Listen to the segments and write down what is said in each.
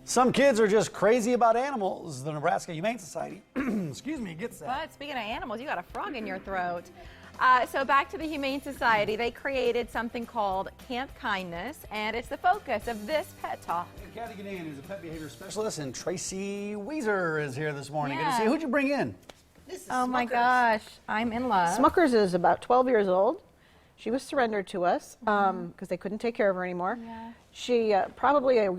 Some kids are just crazy about animals. The Nebraska Humane Society, excuse me, gets that. But speaking of animals, you got a frog in your throat. So back to the Humane Society, they created something called Camp Kindness, and it's the focus of this Pet Talk. Cathy Guinane is a pet behavior specialist, and Tracey Wieser is here this morning. Yeah. Good to see you. Who'd you bring in? This is Oh my Smuckers. gosh, I'm in love. Smuckers is about 12 years old. She was surrendered to us because they couldn't take care of her anymore. Yeah. She probably a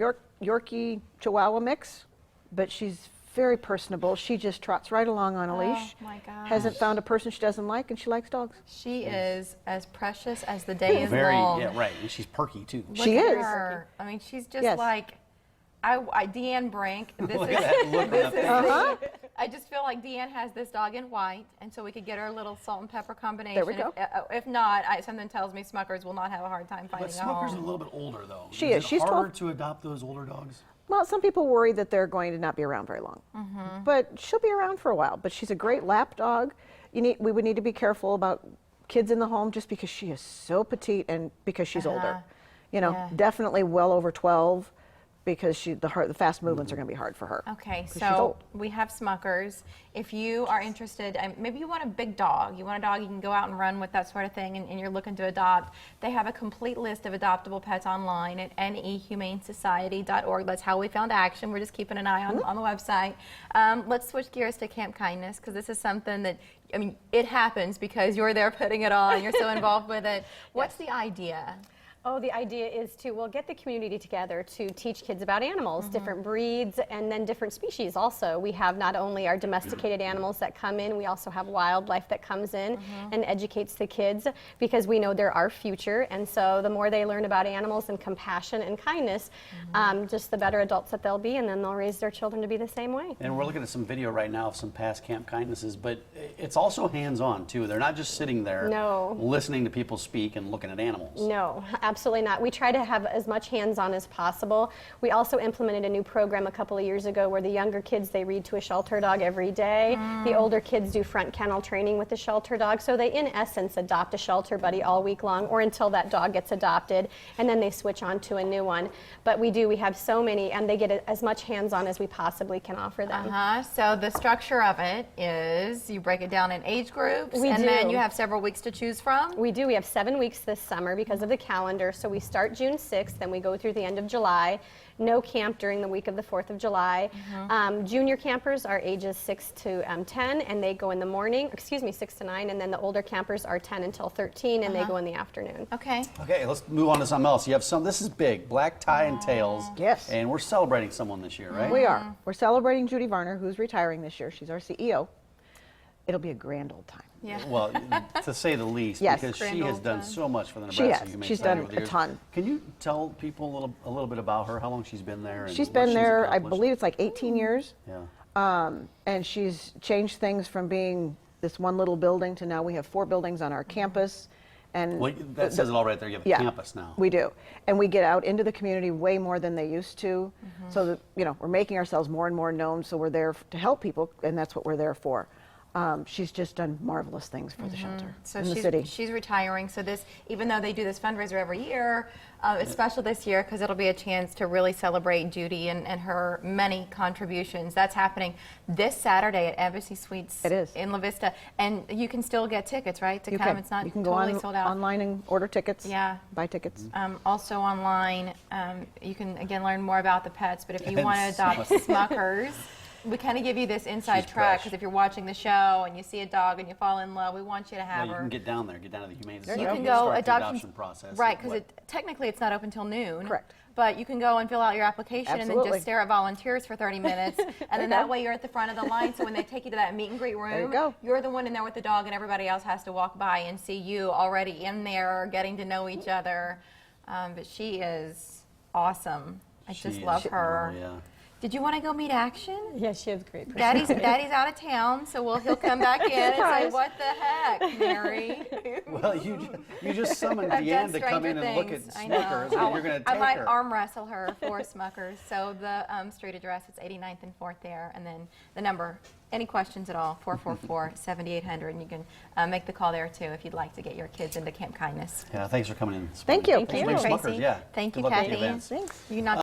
Yorkie Chihuahua mix, but she's very personable. She just trots right along on a leash. Oh my gosh. Hasn't found a person she doesn't like, and she likes dogs. She is as precious as the day is Very, long. yeah, right. And she's perky too. Look She at is. her. I mean, she's just Yes. like, Deanne Brink. This Look is, at that look on this that face. is I just feel like Deanne has this dog in white, and so we could get her a little salt and pepper combination. There we go. If not, something tells me Smuckers will not have a hard time finding But a Smucker's a home. little bit older though. She is. It She's harder 12. to adopt those older dogs? Well, some people worry that they're going to not be around very long, but she'll be around for a while. But she's a great lap dog. We would need to be careful about kids in the home just because she is so petite and because she's older. You know, Yeah. definitely well over 12 because the fast movements are going to be hard for her. Okay, 'cause she's so old. we have Smuckers. If you are interested, maybe you want a big dog, you want a dog you can go out and run with, that sort of thing, and you're looking to adopt, they have a complete list of adoptable pets online at nehumanesociety.org. That's how we found action. We're just keeping an eye on the website. Let's switch gears to Camp Kindness, because this is something that, I mean, it happens because you're there putting it on, you're so involved with it. What's the idea? Oh, the idea is to, get the community together to teach kids about animals, different breeds, and then different species also. We have not only our domesticated animals that come in, we also have wildlife that comes in and educates the kids, because we know they're our future, and so the more they learn about animals and compassion and kindness, just the better adults that they'll be, and then they'll raise their children to be the same way. And we're looking at some video right now of some past Camp Kindnesses, but it's also hands-on too. They're not just sitting there listening to people speak and looking at animals. No, absolutely not. We try to have as much hands-on as possible. We also implemented a new program a couple of years ago where the younger kids, they read to a shelter dog every day. The older kids do front kennel training with the shelter dog. So they, in essence, adopt a shelter buddy all week long, or until that dog gets adopted, and then they switch on to a new one. But we have so many, and they get as much hands-on as we possibly can offer them. So the structure of it is you break it down in age groups, We and do. then you have several weeks to choose from. We do. We have 7 weeks this summer because of the calendar. So we start June 6th, then we go through the end of July. No camp during the week of the 4th of July. Junior campers are ages 6 to 10, and they go in the morning, 6 to 9, and then the older campers are 10 until 13, and they go in the afternoon. Okay. Okay, let's move on to something else. You have this is big, black tie and tails. Yes. And we're celebrating someone this year, right? We are. We're celebrating Judy Varner, who's retiring this year. She's our CEO. It'll be a grand old time. Yeah. Well, to say the least, Yes. because Grand she has old done time. so much for the She Nebraska has. Humane She's Society done over the a years. ton. Can you tell people a little bit about her, how long she's been there? And She's what been there, I accomplished? believe it's like 18 years. Yeah. And she's changed things from being this one little building to now we have 4 buildings on our campus. And Well, that says it all right there. You have a yeah, campus now. we do. And we get out into the community way more than they used to. So that, we're making ourselves more and more known, so we're there to help people, and that's what we're there for. She's just done marvelous things for the shelter So in the city. she's retiring. So this, even though they do this fundraiser every year, it's special this year because it'll be a chance to really celebrate Judy and her many contributions. That's happening this Saturday at Embassy Suites It is. in La Vista. And you can still get tickets, right, to come? It's not You can go totally sold out. online and order tickets. Yeah. Buy tickets. Also online, you can, again, learn more about the pets. But if you And want to adopt Smuckers, we kind of give you this inside She's track fresh. because if you're watching the show and you see a dog and you fall in love, we want you to have Well, you her. can get down there, get down to the Humane Society. You can and go start the adoption adoption process. right? Because What- technically it's not open till noon. Correct. But you can go and fill out your application and then Absolutely. just stare at volunteers for 30 minutes, and then that way you're at the front of the line. So when they take you to that meet and greet room, There you go. you're the one in there with the dog, and everybody else has to walk by and see you already in there, getting to know each other. But she is awesome. I She just is- love her. Oh, yeah. Did you want to go meet Action? Yeah, she has great Daddy's out of town, so he'll come back in and say, "What the heck, Mary?" Well, you just summoned I've done Deanne to come in stranger and look at things. I know. Smuckers, and you're going to I take might her. arm wrestle her for Smuckers. So the street address is 89th and 4th there, and then the number. Any questions at all? 444-7800, and you can make the call there too if you'd like to get your kids into Camp Kindness. Yeah, thanks for coming in. Thank you. Thanks for Thank you, Smuckers, Tracy. yeah. Thank you, Good luck with the Cathy. events. Thanks. You not